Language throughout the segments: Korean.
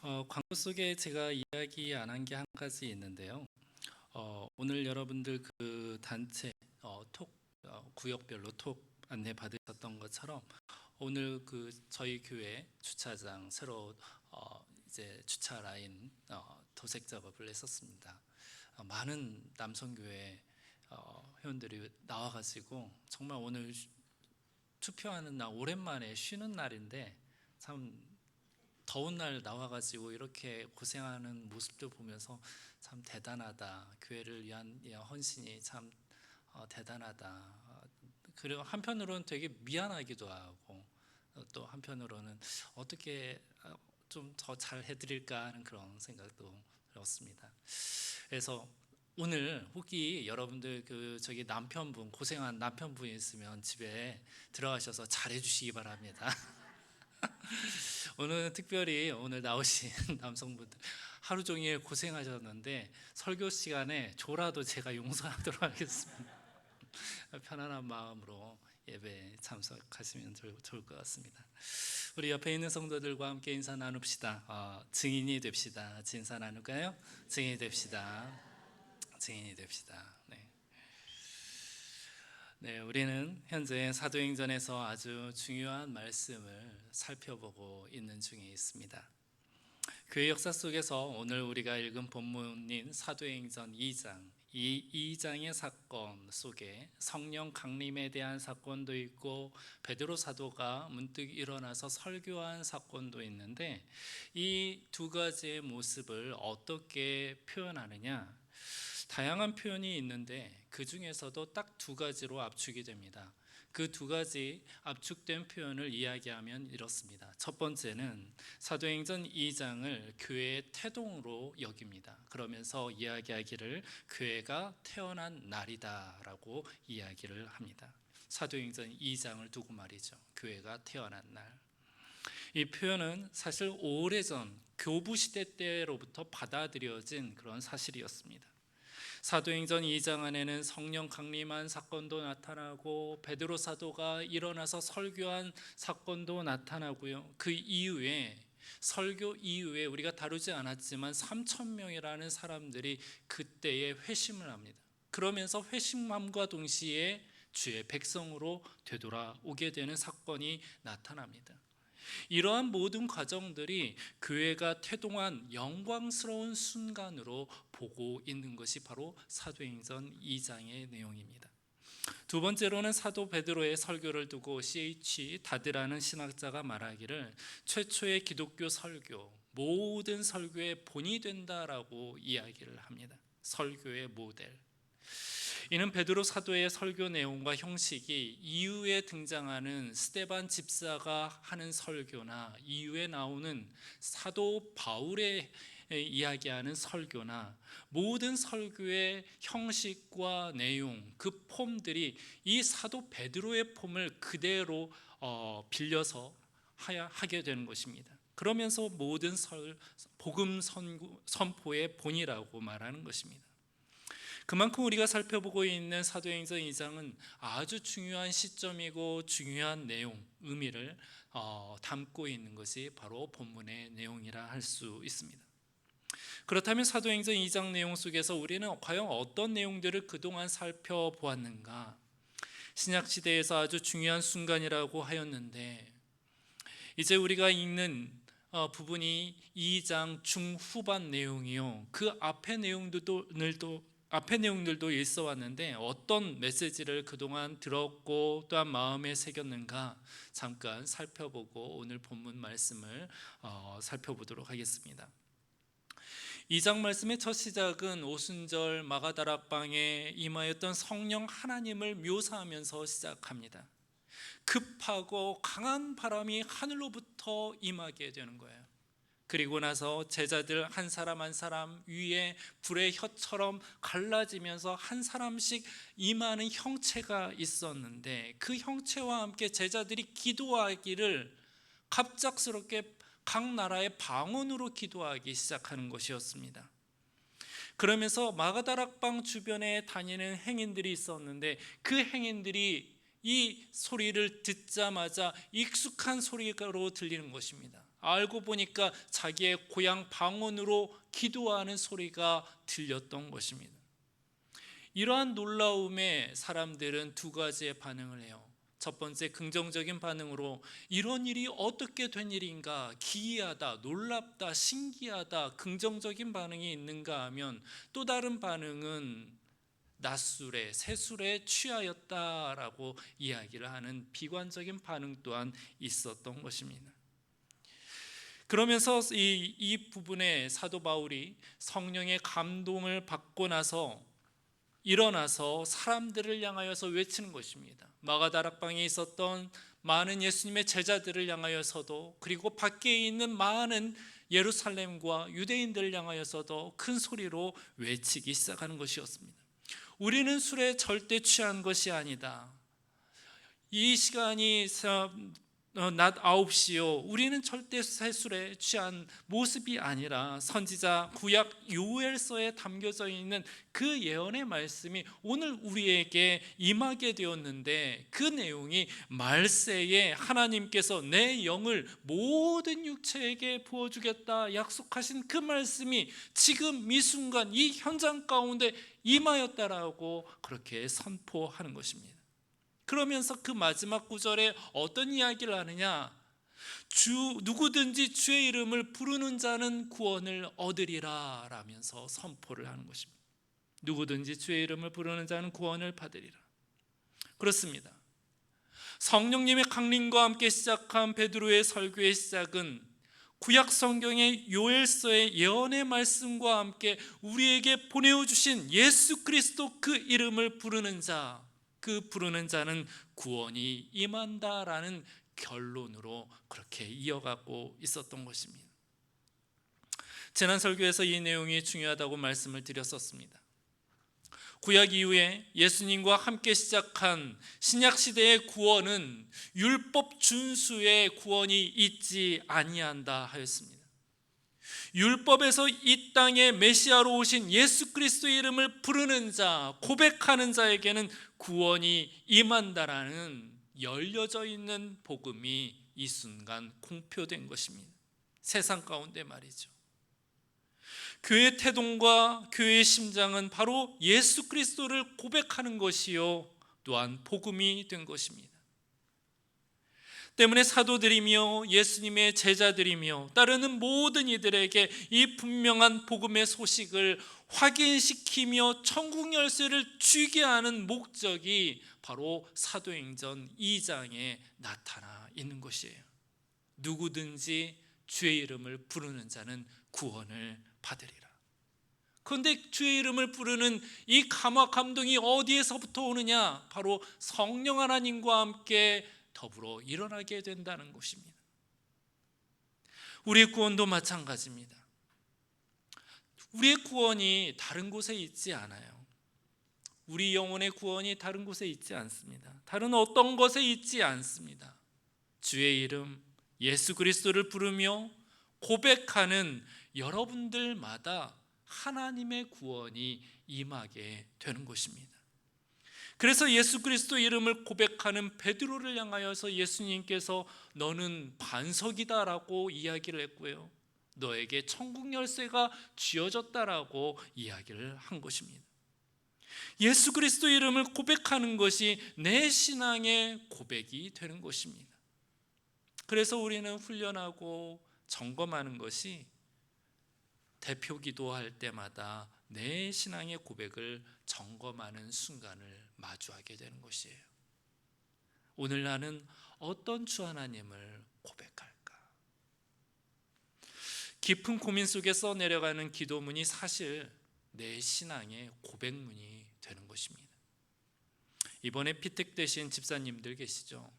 광고 속에 제가 이야기 안 한 게 한 가지 있는데요. 오늘 여러분들 그 단체 구역별로 톡 안내 받으셨던 것처럼 오늘 그 저희 교회 주차장 새로 이제 주차 라인 도색 작업을 했었습니다. 많은 남성교회 회원들이 나와가지고 정말 오늘 투표하는 날 오랜만에 쉬는 날인데 참 더운 날 나와가지고 이렇게 고생하는 모습들 보면서 참 대단하다. 교회를 위한 헌신이 참 대단하다. 그리고 한편으로는 되게 미안하기도 하고 또 한편으로는 어떻게 좀 더 잘 해드릴까 하는 그런 생각도 들었습니다. 그래서 오늘 혹시 여러분들 저기 남편분 고생한 남편분이 있으면 집에 들어가셔서 잘해주시기 바랍니다. 오늘 특별히 오늘 나오신 남성분들 하루 종일 고생하셨는데 설교 시간에 조라도 제가 용서하도록 하겠습니다. 편안한 마음으로 예배에 참석하시면 좋을 것 같습니다. 우리 옆에 있는 성도들과 함께 인사 나눕시다. 증인이 됩시다. 인사 나눌까요? 증인이 됩시다. 증인이 됩시다. 네, 우리는 현재 사도행전에서 아주 중요한 말씀을 살펴보고 있는 중에 있습니다. 교회 역사 속에서 오늘 우리가 읽은 본문인 사도행전 2장, 이 2장의 사건 속에 성령 강림에 대한 사건도 있고 베드로 사도가 문득 일어나서 설교한 사건도 있는데 이 두 가지의 모습을 어떻게 표현하느냐? 다양한 표현이 있는데 그 중에서도 딱 두 가지로 압축이 됩니다. 그 두 가지 압축된 표현을 이야기하면 이렇습니다. 첫 번째는 사도행전 2장을 교회의 태동으로 여깁니다. 그러면서 이야기하기를 교회가 태어난 날이다 라고 이야기를 합니다. 사도행전 2장을 두고 말이죠. 교회가 태어난 날. 이 표현은 사실 오래전 교부시대 때로부터 받아들여진 그런 사실이었습니다. 사도행전 2장 안에는 성령 강림한 사건도 나타나고 베드로 사도가 일어나서 설교한 사건도 나타나고요. 그 이후에 설교 이후에 우리가 다루지 않았지만 3,000명이라는 사람들이 그때에 회심을 합니다. 그러면서 회심함과 동시에 주의 백성으로 되돌아오게 되는 사건이 나타납니다. 이러한 모든 과정들이 교회가 태동한 영광스러운 순간으로 보고 있는 것이 바로 사도행전 2장의 내용입니다. 두 번째로는 사도 베드로의 설교를 두고 C.H. 다드라는 신학자가 말하기를 최초의 기독교 설교, 모든 설교의 본이 된다라고 이야기를 합니다. 설교의 모델. 이는 베드로 사도의 설교 내용과 형식이 이후에 등장하는 스데반 집사가 하는 설교나 이후에 나오는 사도 바울의 이야기하는 설교나 모든 설교의 형식과 내용, 그 폼들이 이 사도 베드로의 폼을 그대로 빌려서 하게 되는 것입니다. 그러면서 모든 복음 선포의 본이라고 말하는 것입니다. 그만큼 우리가 살펴보고 있는 사도행전 2장은 아주 중요한 시점이고 중요한 내용, 의미를 담고 있는 것이 바로 본문의 내용이라 할 수 있습니다. 그렇다면 사도행전 2장 내용 속에서 우리는 과연 어떤 내용들을 그동안 살펴보았는가? 신약시대에서 아주 중요한 순간이라고 하였는데 이제 우리가 읽는 부분이 2장 중후반 내용이요. 그 앞의 내용들도 있어 왔는데 어떤 메시지를 그동안 들었고 또한 마음에 새겼는가 잠깐 살펴보고 오늘 본문 말씀을 살펴보도록 하겠습니다. 2장 말씀의 첫 시작은 오순절 마가다락방에 임하였던 성령 하나님을 묘사하면서 시작합니다. 급하고 강한 바람이 하늘로부터 임하게 되는 거예요. 그리고 나서 제자들 한 사람 한 사람 위에 불의 혀처럼 갈라지면서 한 사람씩 임하는 형체가 있었는데 그 형체와 함께 제자들이 기도하기를 갑작스럽게 각 나라의 방언으로 기도하기 시작하는 것이었습니다. 그러면서 마가다락방 주변에 다니는 행인들이 있었는데 그 행인들이 이 소리를 듣자마자 익숙한 소리로 들리는 것입니다. 알고 보니까 자기의 고향 방언으로 기도하는 소리가 들렸던 것입니다. 이러한 놀라움에 사람들은 두 가지의 반응을 해요. 첫 번째, 긍정적인 반응으로 이런 일이 어떻게 된 일인가, 기이하다, 놀랍다, 신기하다, 긍정적인 반응이 있는가 하면, 또 다른 반응은 낮술에 새술에 취하였다라고 이야기를 하는 비관적인 반응 또한 있었던 것입니다. 그러면서 이 부분에 사도 바울이 성령의 감동을 받고 나서 일어나서 사람들을 향하여서 외치는 것입니다. 마가다락방에 있었던 많은 예수님의 제자들을 향하여서도, 그리고 밖에 있는 많은 예루살렘과 유대인들을 향하여서도 큰 소리로 외치기 시작하는 것이었습니다. 우리는 술에 절대 취한 것이 아니다. 이 시간이 낮 9시요. 우리는 절대 새술에 취한 모습이 아니라 선지자 구약 요엘서에 담겨져 있는 그 예언의 말씀이 오늘 우리에게 임하게 되었는데, 그 내용이 말세에 하나님께서 내 영을 모든 육체에게 부어주겠다 약속하신 그 말씀이 지금 이 순간 이 현장 가운데 임하였다라고 그렇게 선포하는 것입니다. 그러면서 그 마지막 구절에 어떤 이야기를 하느냐, 누구든지 주의 이름을 부르는 자는 구원을 얻으리라 라면서 선포를 하는 것입니다. 누구든지 주의 이름을 부르는 자는 구원을 받으리라. 그렇습니다. 성령님의 강림과 함께 시작한 베드로의 설교의 시작은 구약 성경의 요엘서의 예언의 말씀과 함께 우리에게 보내주신 예수 그리스도 그 이름을 부르는 자, 그 부르는 자는 구원이 임한다라는 결론으로 그렇게 이어가고 있었던 것입니다. 지난 설교에서 이 내용이 중요하다고 말씀을 드렸었습니다. 구약 이후에 예수님과 함께 시작한 신약 시대의 구원은 율법 준수의 구원이 있지 아니한다 하였습니다. 율법에서 이 땅에 메시아로 오신 예수 그리스도의 이름을 부르는 자, 고백하는 자에게는 구원이 임한다라는 열려져 있는 복음이 이 순간 공표된 것입니다. 세상 가운데 말이죠. 교회의 태동과 교회의 심장은 바로 예수 그리스도를 고백하는 것이요, 또한 복음이 된 것입니다. 때문에 사도들이며 예수님의 제자들이며 따르는 모든 이들에게 이 분명한 복음의 소식을 확인시키며 천국 열쇠를 쥐게 하는 목적이 바로 사도행전 2장에 나타나 있는 것이에요. 누구든지 주의 이름을 부르는 자는 구원을 받으리라. 그런데 주의 이름을 부르는 이 감화 감동이 어디에서부터 오느냐? 바로 성령 하나님과 함께 더불어 일어나게 된다는 것입니다. 우리의 구원도 마찬가지입니다. 우리의 구원이 다른 곳에 있지 않아요. 우리 영혼의 구원이 다른 곳에 있지 않습니다. 다른 어떤 것에 있지 않습니다. 주의 이름 예수 그리스도를 부르며 고백하는 여러분들마다 하나님의 구원이 임하게 되는 것입니다. 그래서 예수 그리스도 이름을 고백하는 베드로를 향하여서 예수님께서 너는 반석이다라고 이야기를 했고요, 너에게 천국 열쇠가 쥐어졌다라고 이야기를 한 것입니다. 예수 그리스도 이름을 고백하는 것이 내 신앙의 고백이 되는 것입니다. 그래서 우리는 훈련하고 점검하는 것이 대표 기도할 때마다 내 신앙의 고백을 점검하는 순간을 마주하게 되는 것이에요. 오늘 나는 어떤 주 하나님을 고백할까? 깊은 고민 속에서 내려가는 기도문이 사실 내 신앙의 고백문이 되는 것입니다. 이번에 피택되신 집사님들 계시죠?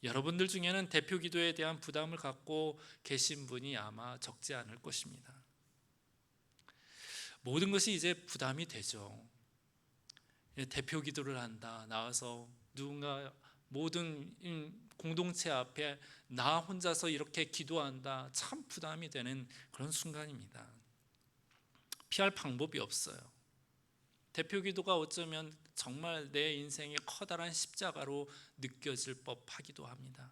여러분들 중에는 대표 기도에 대한 부담을 갖고 계신 분이 아마 적지 않을 것입니다. 모든 것이 이제 부담이 되죠. 대표 기도를 한다, 나와서 누군가 모든 공동체 앞에 나 혼자서 이렇게 기도한다, 참 부담이 되는 그런 순간입니다. 피할 방법이 없어요. 대표 기도가 어쩌면 정말 내 인생의 커다란 십자가로 느껴질 법하기도 합니다.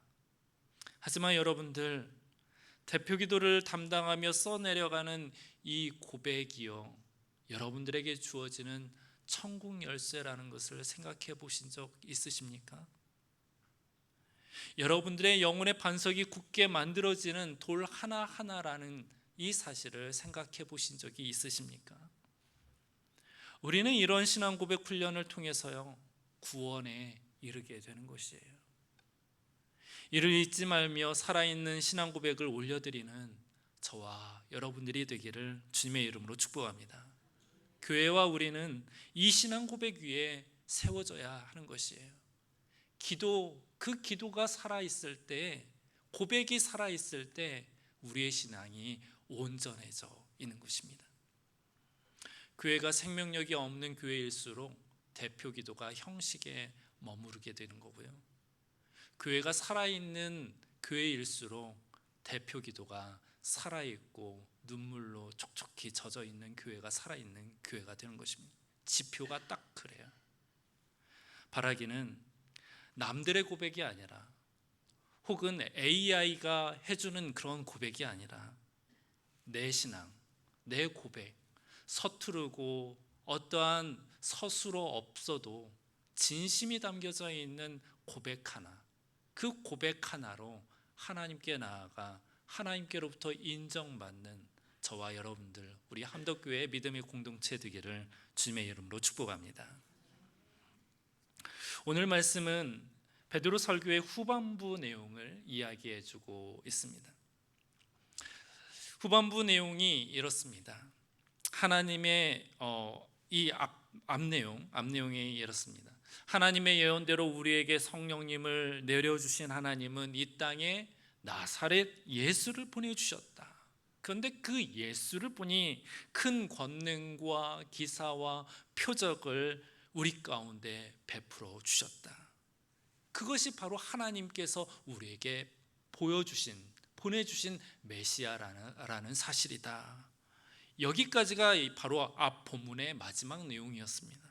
하지만 여러분들, 대표 기도를 담당하며 써내려가는 이 고백이요, 여러분들에게 주어지는 천국 열쇠라는 것을 생각해 보신 적 있으십니까? 여러분들의 영혼의 반석이 굳게 만들어지는 돌 하나하나라는 이 사실을 생각해 보신 적이 있으십니까? 우리는 이런 신앙 고백 훈련을 통해서요, 구원에 이르게 되는 것이에요. 이를 잊지 말며 살아있는 신앙 고백을 올려드리는 저와 여러분들이 되기를 주님의 이름으로 축복합니다. 교회와 우리는 이 신앙 고백 위에 세워져야 하는 것이에요. 그 기도가 살아있을 때, 고백이 살아있을 때 우리의 신앙이 온전해져 있는 것입니다. 교회가 생명력이 없는 교회일수록 대표 기도가 형식에 머무르게 되는 거고요, 교회가 살아있는 교회일수록 대표 기도가 살아있고 눈물로 촉촉히 젖어있는 교회가 살아있는 교회가 되는 것입니다. 지표가 딱 그래요. 바라기는 남들의 고백이 아니라, 혹은 AI가 해주는 그런 고백이 아니라, 내 신앙, 내 고백, 서투르고 어떠한 서술어 없어도 진심이 담겨져 있는 고백 하나, 그 고백 하나로 하나님께 나아가 하나님께로부터 인정받는 저와 여러분들, 우리 함덕교회의 믿음의 공동체 되기를 주님의 이름으로 축복합니다. 오늘 말씀은 베드로 설교의 후반부 내용을 이야기해 주고 있습니다. 후반부 내용이 이렇습니다. 하나님의 이 앞내용이 이렇습니다. 하나님의 예언대로 우리에게 성령님을 내려주신 하나님은 이 땅에 나사렛 예수를 보내주셨다. 그런데 그 예수를 보니 큰 권능과 기사와 표적을 우리 가운데 베풀어 주셨다. 그것이 바로 하나님께서 우리에게 보내주신 메시아라는 사실이다. 여기까지가 바로 앞 본문의 마지막 내용이었습니다.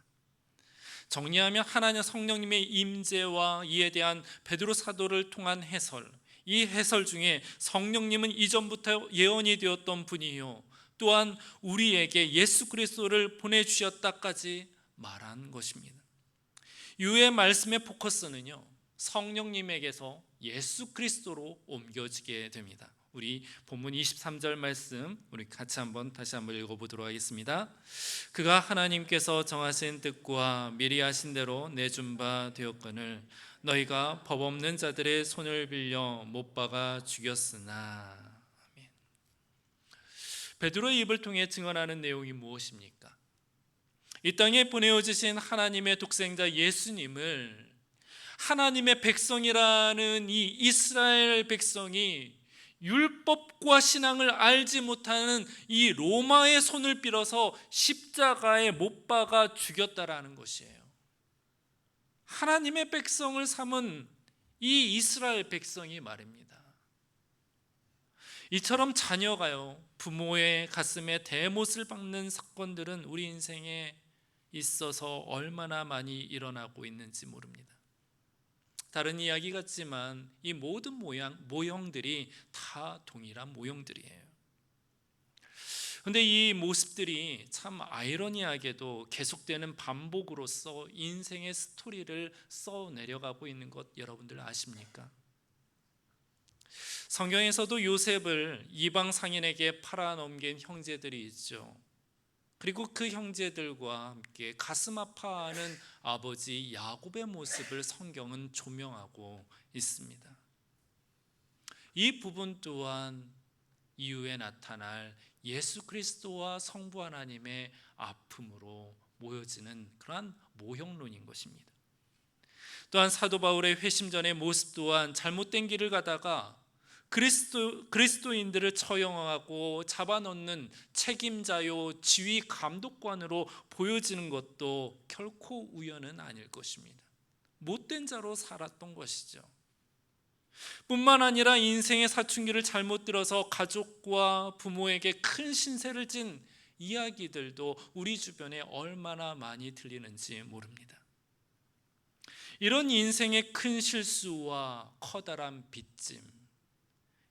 정리하면 하나님 성령님의 임재와 이에 대한 베드로 사도를 통한 해설, 이 해설 중에 성령님은 이전부터 예언이 되었던 분이요, 또한 우리에게 예수 그리스도를 보내주셨다까지 말한 것입니다. 이후의 말씀의 포커스는요, 성령님에게서 예수 그리스도로 옮겨지게 됩니다. 우리 본문 23절 말씀 우리 같이 다시 한번 읽어보도록 하겠습니다. 그가 하나님께서 정하신 뜻과 미리 하신 대로 내준 바 되었거늘 너희가 법 없는 자들의 손을 빌려 못 박아 죽였으나. 아멘. 베드로의 입을 통해 증언하는 내용이 무엇입니까? 이 땅에 보내어주신 하나님의 독생자 예수님을 하나님의 백성이라는 이 이스라엘 백성이 율법과 신앙을 알지 못하는 이 로마의 손을 빌어서 십자가에 못 박아 죽였다라는 것이에요. 하나님의 백성을 삼은 이 이스라엘 백성이 말입니다. 이처럼 자녀가요, 부모의 가슴에 대못을 박는 사건들은 우리 인생에 있어서 얼마나 많이 일어나고 있는지 모릅니다. 다른 이야기 같지만 이 모든 모형들이 다 동일한 모형들이에요. 그런데 이 모습들이 참 아이러니하게도 계속되는 반복으로서 인생의 스토리를 써내려가고 있는 것 여러분들 아십니까? 성경에서도 요셉을 이방 상인에게 팔아넘긴 형제들이 있죠. 그리고 그 형제들과 함께 가슴 아파하는 아버지 야곱의 모습을 성경은 조명하고 있습니다. 이 부분 또한 이후에 나타날 예수 그리스도와 성부 하나님의 아픔으로 모여지는 그러한 모형론인 것입니다. 또한 사도 바울의 회심전의 모습 또한 잘못된 길을 가다가 그리스도인들을 처형하고 잡아넣는 책임자요 지휘 감독관으로 보여지는 것도 결코 우연은 아닐 것입니다. 못된 자로 살았던 것이죠. 뿐만 아니라 인생의 사춘기를 잘못 들어서 가족과 부모에게 큰 신세를 진 이야기들도 우리 주변에 얼마나 많이 들리는지 모릅니다. 이런 인생의 큰 실수와 커다란 빚짐,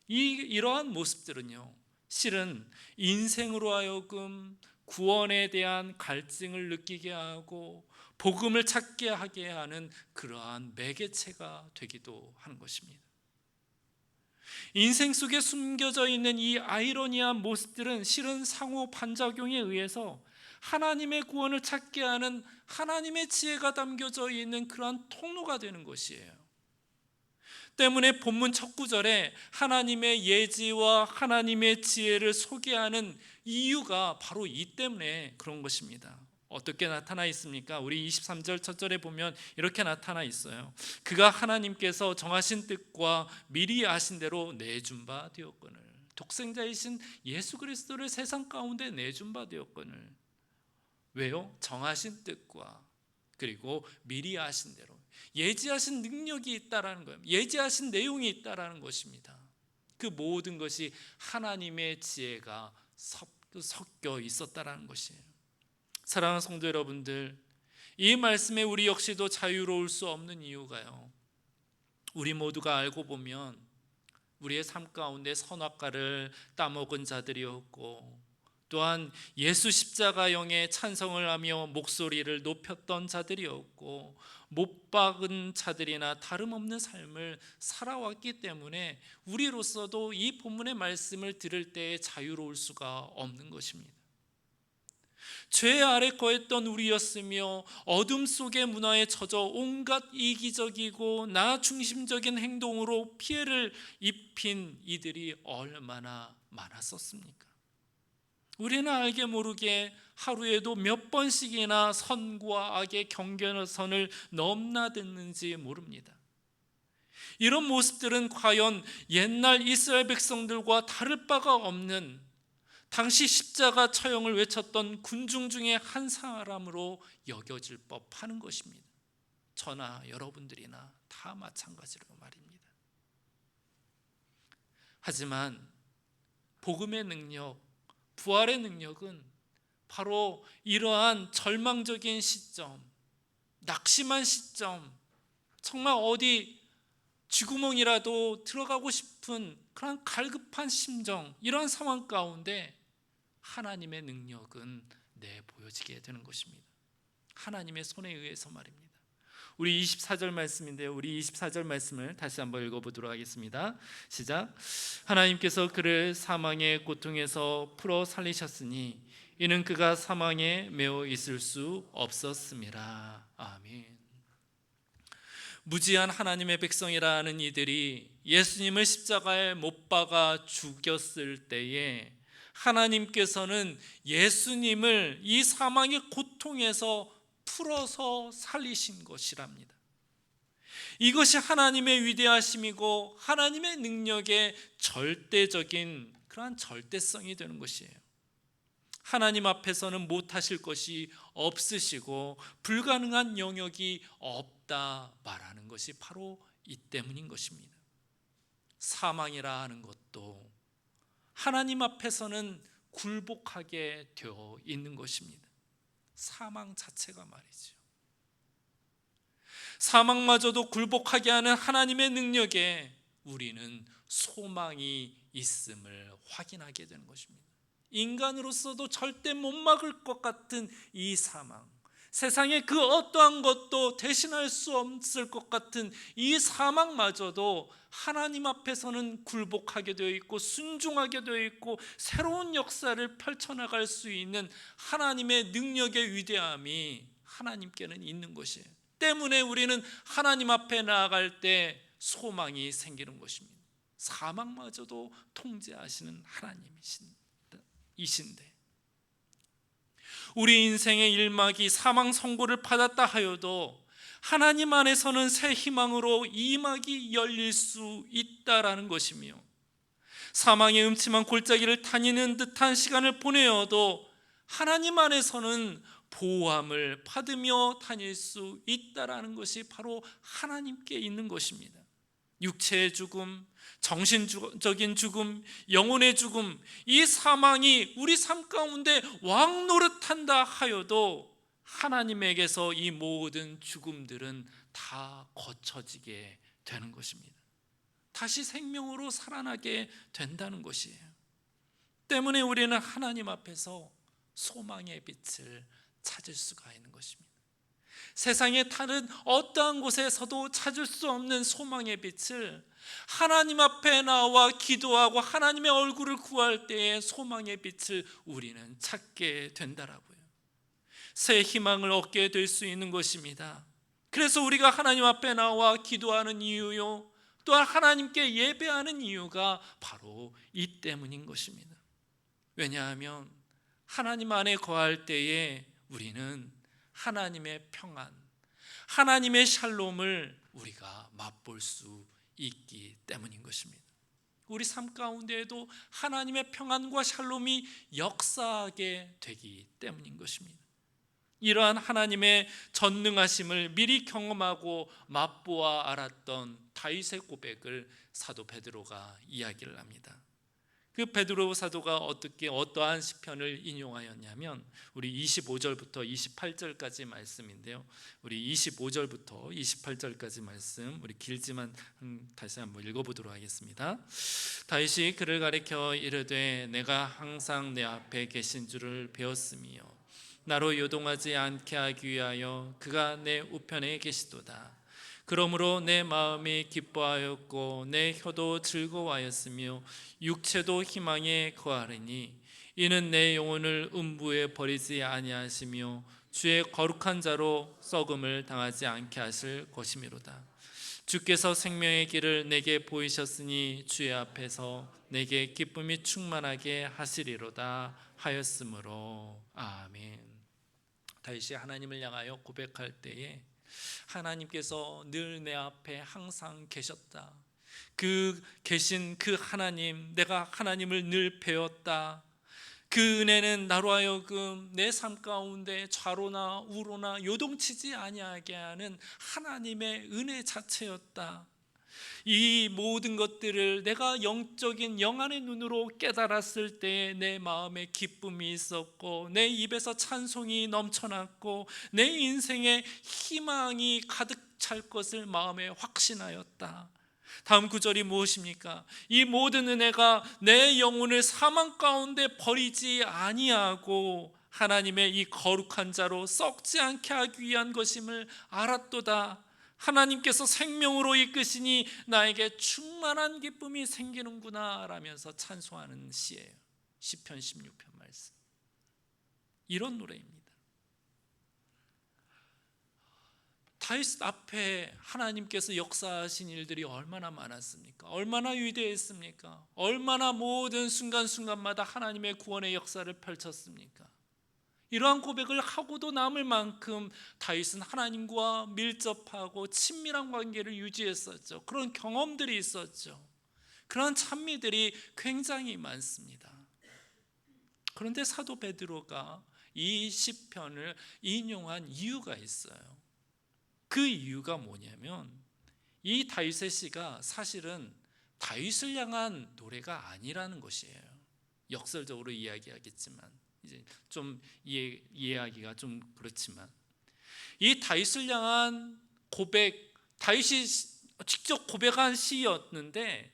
이러한 모습들은요, 실은 인생으로 하여금 구원에 대한 갈증을 느끼게 하고 복음을 찾게 하게 하는 그러한 매개체가 되기도 하는 것입니다. 인생 속에 숨겨져 있는 이 아이러니한 모습들은 실은 상호 반작용에 의해서 하나님의 구원을 찾게 하는 하나님의 지혜가 담겨져 있는 그러한 통로가 되는 것이에요. 때문에 본문 첫 구절에 하나님의 예지와 하나님의 지혜를 소개하는 이유가 바로 이 때문에 그런 것입니다. 어떻게 나타나 있습니까? 우리 23절 첫 절에 보면 이렇게 나타나 있어요. 그가 하나님께서 정하신 뜻과 미리 아신 대로 내준 바 되었거늘. 독생자이신 예수 그리스도를 세상 가운데 내준 바 되었거늘. 왜요? 정하신 뜻과 그리고 미리 아신 대로 예지하신 능력이 있다라는 거예요. 예지하신 내용이 있다라는 것입니다. 그 모든 것이 하나님의 지혜가 섞여 있었다라는 것이에요. 사랑하는 성도 여러분들, 이 말씀에 우리 역시도 자유로울 수 없는 이유가요, 우리 모두가 알고 보면 우리의 삶 가운데 선악과를 따먹은 자들이었고, 또한 예수 십자가형에 찬성을 하며 목소리를 높였던 자들이었고, 못 박은 자들이나 다름없는 삶을 살아왔기 때문에 우리로서도 이 본문의 말씀을 들을 때 자유로울 수가 없는 것입니다. 죄 아래 거했던 우리였으며 어둠 속의 문화에 젖어 온갖 이기적이고 나 중심적인 행동으로 피해를 입힌 이들이 얼마나 많았었습니까? 우리는 알게 모르게 하루에도 몇 번씩이나 선과 악의 경계선을 넘나드는지 모릅니다. 이런 모습들은 과연 옛날 이스라엘 백성들과 다를 바가 없는 당시 십자가 처형을 외쳤던 군중 중에 한 사람으로 여겨질 법하는 것입니다. 저나 여러분들이나 다 마찬가지로 말입니다. 하지만 복음의 능력, 부활의 능력은 바로 이러한 절망적인 시점, 낙심한 시점, 정말 어디 쥐구멍이라도 들어가고 싶은 그런 갈급한 심정, 이러한 상황 가운데 하나님의 능력은 내보여지게 되는 것입니다. 하나님의 손에 의해서 말입니다. 우리 24절 말씀인데요, 우리 24절 말씀을 다시 한번 읽어보도록 하겠습니다. 시작. 하나님께서 그를 사망의 고통에서 풀어 살리셨으니 이는 그가 사망에 매어 있을 수 없었음이라. 아멘. 무지한 하나님의 백성이라 하는 이들이 예수님을 십자가에 못 박아 죽였을 때에 하나님께서는 예수님을 이 사망의 고통에서 풀어서 살리신 것이랍니다. 이것이 하나님의 위대하심이고 하나님의 능력의 절대적인 그러한 절대성이 되는 것이에요. 하나님 앞에서는 못하실 것이 없으시고 불가능한 영역이 없다 말하는 것이 바로 이 때문인 것입니다. 사망이라 하는 것도 하나님 앞에서는 굴복하게 되어 있는 것입니다. 사망 자체가 말이죠. 사망마저도 굴복하게 하는 하나님의 능력에 우리는 소망이 있음을 확인하게 되는 것입니다. 인간으로서도 절대 못 막을 것 같은 이 사망, 세상에 그 어떠한 것도 대신할 수 없을 것 같은 이 사망마저도 하나님 앞에서는 굴복하게 되어 있고 순종하게 되어 있고 새로운 역사를 펼쳐나갈 수 있는 하나님의 능력의 위대함이 하나님께는 있는 것이에요. 때문에 우리는 하나님 앞에 나아갈 때 소망이 생기는 것입니다. 사망마저도 통제하시는 하나님이신데 우리 인생의 일막이 사망 선고를 받았다 하여도 하나님 안에서는 새 희망으로 이막이 열릴 수 있다라는 것이며, 사망의 음침한 골짜기를 다니는 듯한 시간을 보내어도 하나님 안에서는 보호함을 받으며 다닐 수 있다라는 것이 바로 하나님께 있는 것입니다. 육체의 죽음, 정신적인 죽음, 영혼의 죽음, 이 사망이 우리 삶 가운데 왕노릇한다 하여도 하나님에게서 이 모든 죽음들은 다 거쳐지게 되는 것입니다. 다시 생명으로 살아나게 된다는 것이에요. 때문에 우리는 하나님 앞에서 소망의 빛을 찾을 수가 있는 것입니다. 세상의 다른 어떠한 곳에서도 찾을 수 없는 소망의 빛을 하나님 앞에 나와 기도하고 하나님의 얼굴을 구할 때에 소망의 빛을 우리는 찾게 된다라고요. 새 희망을 얻게 될 수 있는 것입니다. 그래서 우리가 하나님 앞에 나와 기도하는 이유요, 또한 하나님께 예배하는 이유가 바로 이 때문인 것입니다. 왜냐하면 하나님 안에 거할 때에 우리는 하나님의 평안, 하나님의 샬롬을 우리가 맛볼 수 있기 때문인 것입니다. 우리 삶 가운데에도 하나님의 평안과 샬롬이 역사하게 되기 때문인 것입니다. 이러한 하나님의 전능하심을 미리 경험하고 맛보아 알았던 다윗의 고백을 사도 베드로가 이야기를 합니다. 그 베드로 사도가 어떠한 시편을 인용하였냐면 우리 25절부터 28절까지 말씀인데요. 우리 25절부터 28절까지 말씀, 우리 길지만 다시 한번 읽어보도록 하겠습니다. 다윗이 그를 가리켜 이르되 내가 항상 내 앞에 계신 줄을 배웠으며 나로 요동하지 않게 하기 위하여 그가 내 우편에 계시도다. 그러므로 내 마음이 기뻐하였고 내 혀도 즐거워하였으며 육체도 희망에 거하리니 이는 내 영혼을 음부에 버리지 아니하시며 주의 거룩한 자로 썩음을 당하지 않게 하실 것이미로다. 주께서 생명의 길을 내게 보이셨으니 주의 앞에서 내게 기쁨이 충만하게 하시리로다 하였으므로. 아멘. 다윗이 하나님을 향하여 고백할 때에 하나님께서 늘 내 앞에 항상 계셨다. 그 계신 그 하나님, 내가 하나님을 늘 배웠다. 그 은혜는 나로 하여금 내 삶 가운데 좌로나 우로나 요동치지 아니하게 하는 하나님의 은혜 자체였다. 이 모든 것들을 내가 영적인 영안의 눈으로 깨달았을 때에 내 마음에 기쁨이 있었고 내 입에서 찬송이 넘쳐났고 내 인생에 희망이 가득 찰 것을 마음에 확신하였다. 다음 구절이 무엇입니까? 이 모든 은혜가 내 영혼을 사망 가운데 버리지 아니하고 하나님의 이 거룩한 자로 썩지 않게 하기 위한 것임을 알았도다. 하나님께서 생명으로 이끄시니 나에게 충만한 기쁨이 생기는구나 라면서 찬송하는 시예요. 시편 16편 말씀. 이런 노래입니다. 다윗 앞에 하나님께서 역사하신 일들이 얼마나 많았습니까? 얼마나 위대했습니까? 얼마나 모든 순간순간마다 하나님의 구원의 역사를 펼쳤습니까? 이러한 고백을 하고도 남을 만큼 다윗은 하나님과 밀접하고 친밀한 관계를 유지했었죠. 그런 경험들이 있었죠. 그런 찬미들이 굉장히 많습니다. 그런데 사도 베드로가 이 시편을 인용한 이유가 있어요. 그 이유가 뭐냐면 이 다윗의 시가 사실은 다윗을 향한 노래가 아니라는 것이에요. 역설적으로 이야기하겠지만 이제 좀 이해하기가 좀 그렇지만 이 다윗을 향한 고백, 다윗이 직접 고백한 시였는데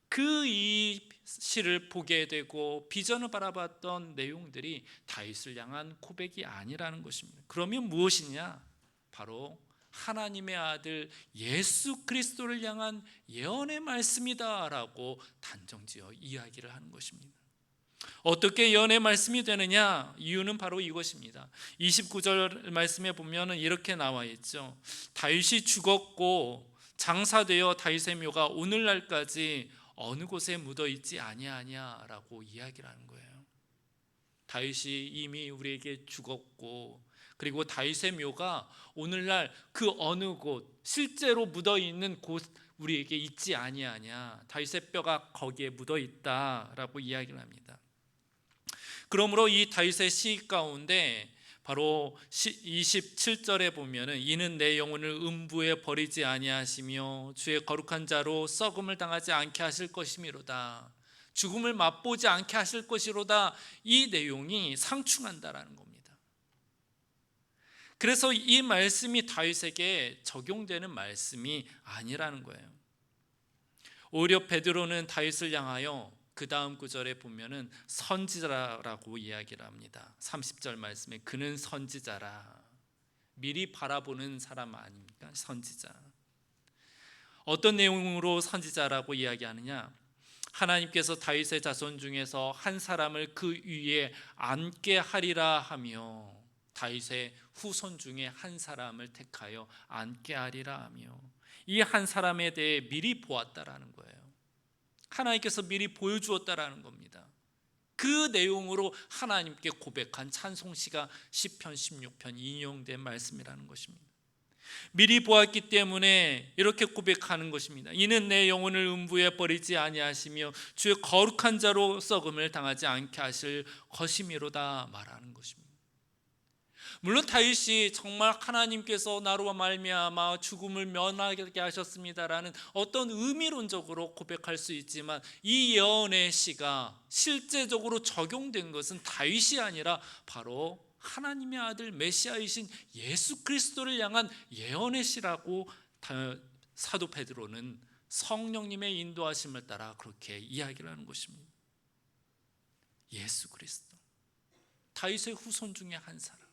그 이 시를 보게 되고 비전을 바라봤던 내용들이 다윗을 향한 고백이 아니라는 것입니다. 그러면 무엇이냐? 바로 하나님의 아들 예수 그리스도를 향한 예언의 말씀이다라고 단정지어 이야기를 하는 것입니다. 어떻게 예언의 말씀이 되느냐? 이유는 바로 이것입니다. 29절 말씀에 보면 이렇게 나와 있죠. 다윗이 죽었고 장사되어 다윗의 묘가 오늘날까지 어느 곳에 묻어 있지 아니하냐라고 이야기를 하는 거예요. 다윗이 이미 우리에게 죽었고 그리고 다윗의 묘가 오늘날 그 어느 곳 실제로 묻어 있는 곳 우리에게 있지 아니하냐. 다윗의 뼈가 거기에 묻어 있다라고 이야기를 합니다. 그러므로 이 다윗의 시 가운데 바로 27절에 보면은 이는 내 영혼을 음부에 버리지 아니하시며 주의 거룩한 자로 썩음을 당하지 않게 하실 것이미로다. 죽음을 맛보지 않게 하실 것이로다. 이 내용이 상충한다라는 겁니다. 그래서 이 말씀이 다윗에게 적용되는 말씀이 아니라는 거예요. 오히려 베드로는 다윗을 향하여 그 다음 구절에 보면은 선지자라고 이야기를 합니다. 30절 말씀에 그는 선지자라. 미리 바라보는 사람 아닙니까? 선지자. 어떤 내용으로 선지자라고 이야기하느냐? 하나님께서 다윗의 자손 중에서 한 사람을 그 위에 앉게 하리라 하며, 다윗의 후손 중에 한 사람을 택하여 앉게 하리라 하며, 이 한 사람에 대해 미리 보았다라는 거예요. 하나님께서 미리 보여주었다라는 겁니다. 그 내용으로 하나님께 고백한 찬송시가 시편 16편 인용된 말씀이라는 것입니다. 미리 보았기 때문에 이렇게 고백하는 것입니다. 이는 내 영혼을 음부에 버리지 아니하시며 주의 거룩한 자로 썩음을 당하지 않게 하실 것이미로다 말하는 것입니다. 물론 다윗이 정말 하나님께서 나로 말미암아 죽음을 면하게 하셨습니다라는 어떤 의미론적으로 고백할 수 있지만, 이 예언의 시가 실제적으로 적용된 것은 다윗이 아니라 바로 하나님의 아들 메시아이신 예수 그리스도를 향한 예언의 시라고 사도 베드로는 성령님의 인도하심을 따라 그렇게 이야기를 하는 것입니다. 예수 그리스도, 다윗의 후손 중에 한 사람,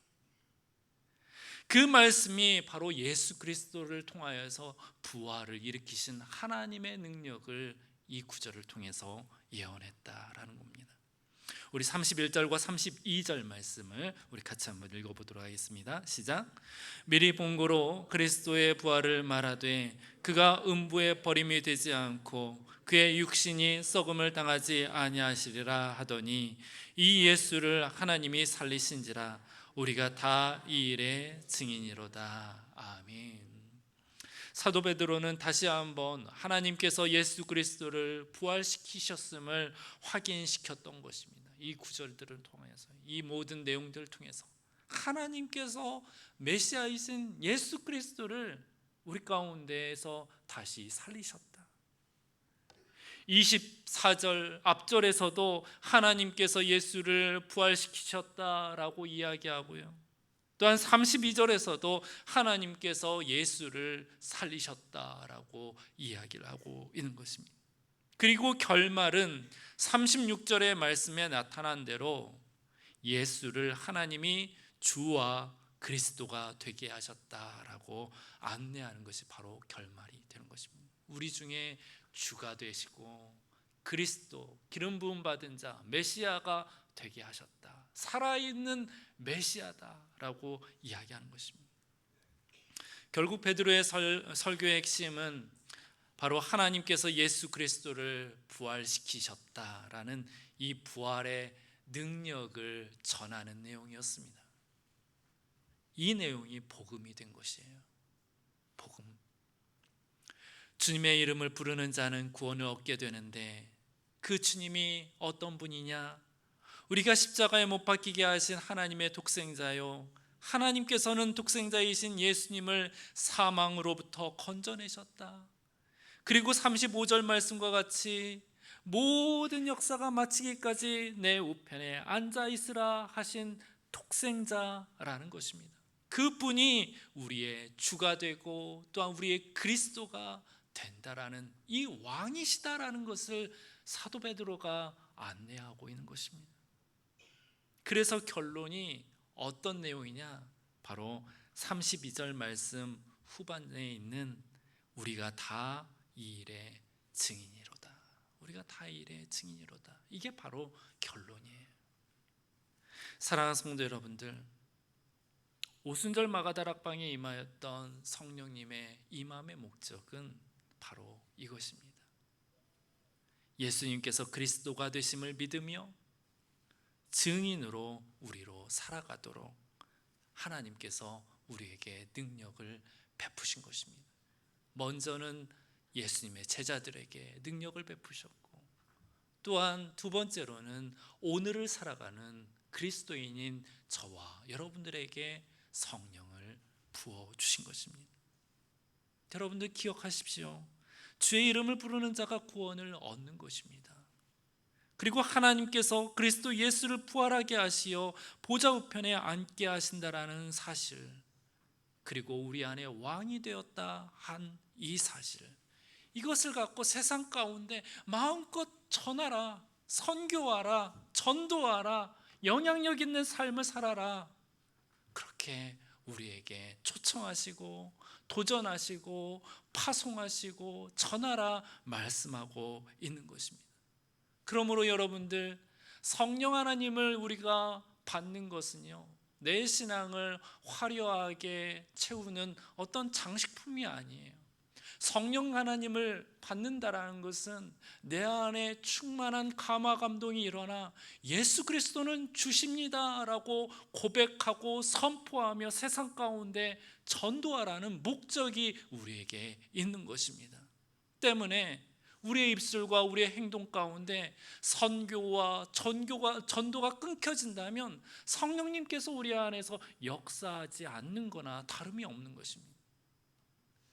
그 말씀이 바로 예수 그리스도를 통하여서 부활을 일으키신 하나님의 능력을 이 구절을 통해서 예언했다라는 겁니다. 우리 31절과 32절 말씀을 우리 같이 한번 읽어보도록 하겠습니다. 시작. 미리 본고로 그리스도의 부활을 말하되 그가 음부에 버림이 되지 않고 그의 육신이 썩음을 당하지 아니하시리라 하더니 이 예수를 하나님이 살리신지라 우리가 다 이 일의 증인이로다. 아멘. 사도 베드로는 다시 한번 하나님께서 예수 그리스도를 부활시키셨음을 확인시켰던 것입니다. 이 구절들을 통해서, 이 모든 내용들을 통해서 하나님께서 메시아이신 예수 그리스도를 우리 가운데에서 다시 살리셨다. 24절 앞절에서도 하나님께서 예수를 부활시키셨다라고 이야기하고요, 또한 32절에서도 하나님께서 예수를 살리셨다라고 이야기를 하고 있는 것입니다. 그리고 결말은 36절의 말씀에 나타난 대로 예수를 하나님이 주와 그리스도가 되게 하셨다라고 안내하는 것이 바로 결말이 되는 것입니다. 우리 중에 주가 되시고 그리스도, 기름 부음 받은 자, 메시아가 되게 하셨다, 살아있는 메시아다라고 이야기하는 것입니다. 결국 베드로의 설교의 핵심은 바로 하나님께서 예수 그리스도를 부활시키셨다라는 이 부활의 능력을 전하는 내용이었습니다. 이 내용이 복음이 된 것이에요. 복음. 주님의 이름을 부르는 자는 구원을 얻게 되는데, 그 주님이 어떤 분이냐? 우리가 십자가에 못 박히게 하신 하나님의 독생자요, 하나님께서는 독생자이신 예수님을 사망으로부터 건져내셨다. 그리고 35절 말씀과 같이 모든 역사가 마치기까지 내 우편에 앉아 있으라 하신 독생자라는 것입니다. 그분이 우리의 주가 되고 또한 우리의 그리스도가 된다라는, 이 왕이시다라는 것을 사도 베드로가 안내하고 있는 것입니다. 그래서 결론이 어떤 내용이냐? 바로 32절 말씀 후반에 있는 우리가 다 이 일의 증인이로다. 우리가 다 이 일의 증인이로다. 이게 바로 결론이에요. 사랑하는 성도 여러분들, 오순절 마가다락방에 임하였던 성령님의 임함의 목적은 바로 이것입니다. 예수님께서 그리스도가 되심을 믿으며 증인으로 우리로 살아가도록 하나님께서 우리에게 능력을 베푸신 것입니다. 먼저는 예수님의 제자들에게 능력을 베푸셨고, 또한 두 번째로는 오늘을 살아가는 그리스도인인 저와 여러분들에게 성령을 부어주신 것입니다. 여러분들 기억하십시오. 주의 이름을 부르는 자가 구원을 얻는 것입니다. 그리고 하나님께서 그리스도 예수를 부활하게 하시어 보좌 우편에 앉게 하신다라는 사실, 그리고 우리 안에 왕이 되었다 한 이 사실, 이것을 갖고 세상 가운데 마음껏 전하라, 선교하라, 전도하라, 영향력 있는 삶을 살아라. 그렇게 우리에게 초청하시고 도전하시고 파송하시고 전하라 말씀하고 있는 것입니다. 그러므로 여러분들, 성령 하나님을 우리가 받는 것은요, 내 신앙을 화려하게 채우는 어떤 장식품이 아니에요. 성령 하나님을 받는다라는 것은 내 안에 충만한 감화 감동이 일어나 예수 그리스도는 주십니다라고 고백하고 선포하며 세상 가운데 전도하라는 목적이 우리에게 있는 것입니다. 때문에 우리의 입술과 우리의 행동 가운데 선교와 전도가 끊겨진다면 성령님께서 우리 안에서 역사하지 않는 거나 다름이 없는 것입니다.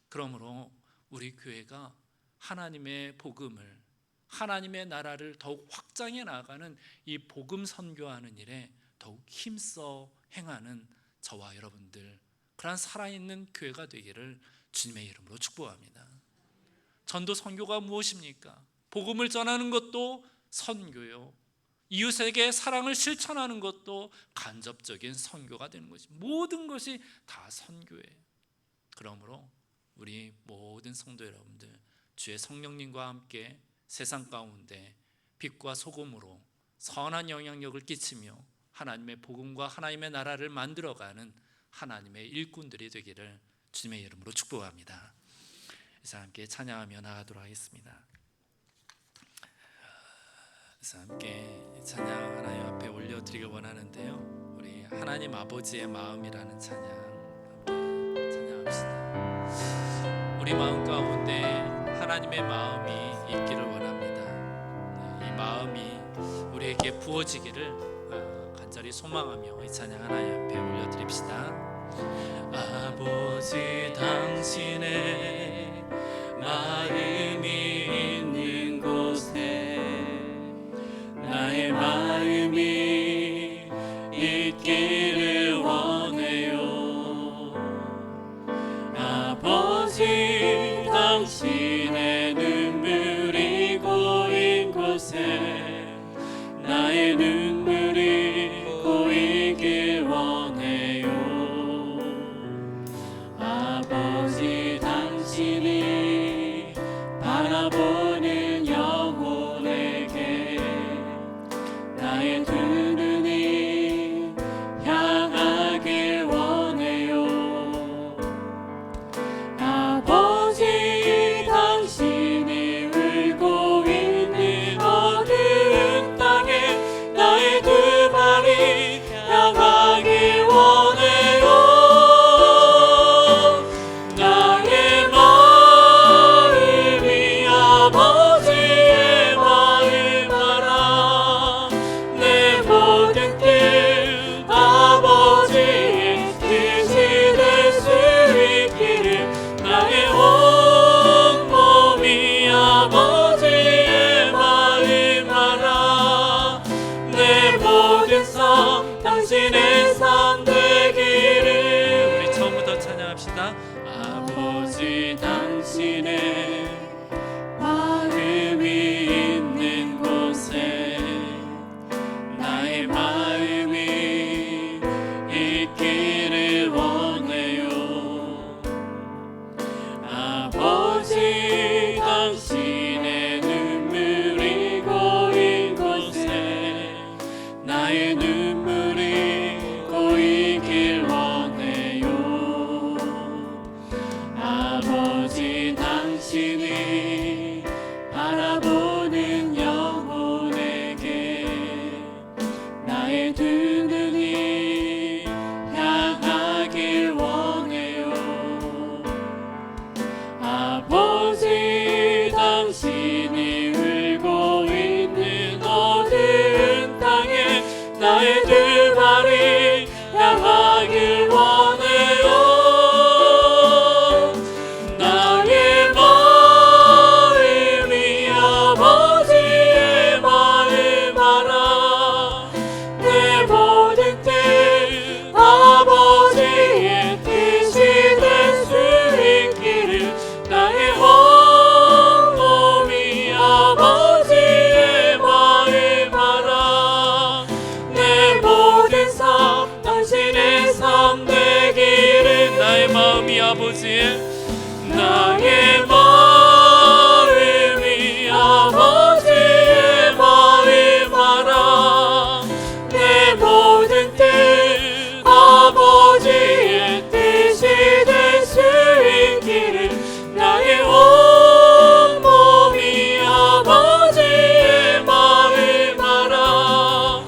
그러므로 우리 교회가 하나님의 복음을, 하나님의 나라를 더욱 확장해 나가는 이 복음 선교하는 일에 더욱 힘써 행하는 저와 여러분들, 그러한 살아있는 교회가 되기를 주님의 이름으로 축복합니다. 전도 선교가 무엇입니까? 복음을 전하는 것도 선교요, 이웃에게 사랑을 실천하는 것도 간접적인 선교가 되는 것이, 모든 것이 다 선교예요. 그러므로 우리 모든 성도 여러분들, 주의 성령님과 함께 세상 가운데 빛과 소금으로 선한 영향력을 끼치며 하나님의 복음과 하나님의 나라를 만들어가는 하나님의 일꾼들이 되기를 주님의 이름으로 축복합니다. 그래서 함께 찬양하며 나가도록 하겠습니다. 그래서 함께 찬양 하나님 앞에 올려드리기 원하는데요, 우리 하나님 아버지의 마음이라는 찬양 함께 찬양합시다. 우리 마음 가운데 하나님의 마음이 있기를 원합니다. 이 마음이 우리에게 부어지기를 간절히 소망하며 이 찬양 하나님 앞에 올려드립시다. 아버지, 당신의 마음이 있는 곳에 나의 마음이 있기를 원해요. 아버지, 당신의 눈물이 고인 곳에 나의 눈물이 고이길 원해요. 아버지, 당신이 바라보는 영혼에게 나의 두 눈이 향하길 원해요. 아버지, 당신이 울고 있는 어두운 땅에 나의 두 발이 향하길 원해요. 나의 마음이 아버지의 마음 알아. 내 모든 뜻 아버지의 뜻이 될 수 있기를 나의 온 몸이 아버지의 마음 알아. 내 모든 삶 당신의 삶 되기를. 우리 처음부터 찬양합시다. 아버지, 당신의 마음이 있는 곳에 나의 마음이 있기를 원해요. 아버지, 당신의 눈물이 고인 곳에 나의 눈물이 고이길 원해요. 아버지, 당신이 바라보는 영혼에게 나의 두 눈이 향하길 원해요. 아버지, 당신이 울고 있는 어두운 땅에 나의 두 발이 향하길 원해요. 나의 마음이 아버지의 마음 알아. 내 모든 아버지 나의 마음이 아버지의 마음 알아 내 모든 뜻 아버지의 뜻이 될 수 있기를 나의 온 몸이 아버지의 마음 알아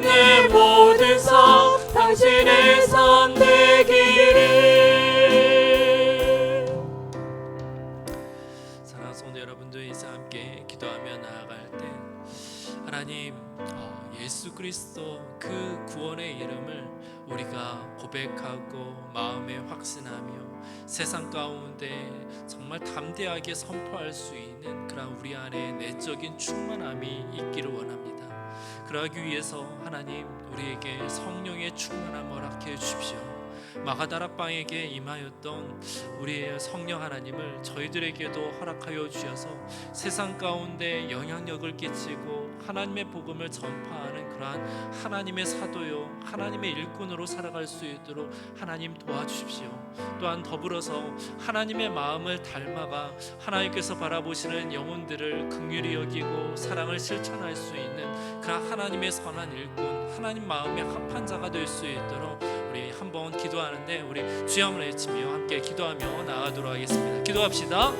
내 모든 삶 당신의 삶 되기를. 사랑하는 성도 여러분들, 이제 함께 기도하며 나아갈 때 하나님 예수 그리스도 그 구원의 이름을 우리가 고백하고 마음에 확신하며 세상 가운데 정말 담대하게 선포할 수 있는 그런 우리 안에 내적인 충만함이 있기를 원합니다. 그러기 위해서 하나님 우리에게 성령의 충만함 허락해 주십시오. 마가다락방에게 임하였던 우리의 성령 하나님을 저희들에게도 허락하여 주셔서 세상 가운데 영향력을 끼치고 하나님의 복음을 전파하는 그러한 하나님의 사도요 하나님의 일꾼으로 살아갈 수 있도록 하나님 도와주십시오. 또한 더불어서 하나님의 마음을 닮아가 하나님께서 바라보시는 영혼들을 긍휼히 여기고 사랑을 실천할 수 있는 그런 하나님의 선한 일꾼, 하나님 마음에 합한 자가 될 수 있도록 우리 한번 기도하는데 우리 주여 한번 외치며 함께 기도하며 나아가도록 하겠습니다. 기도합시다.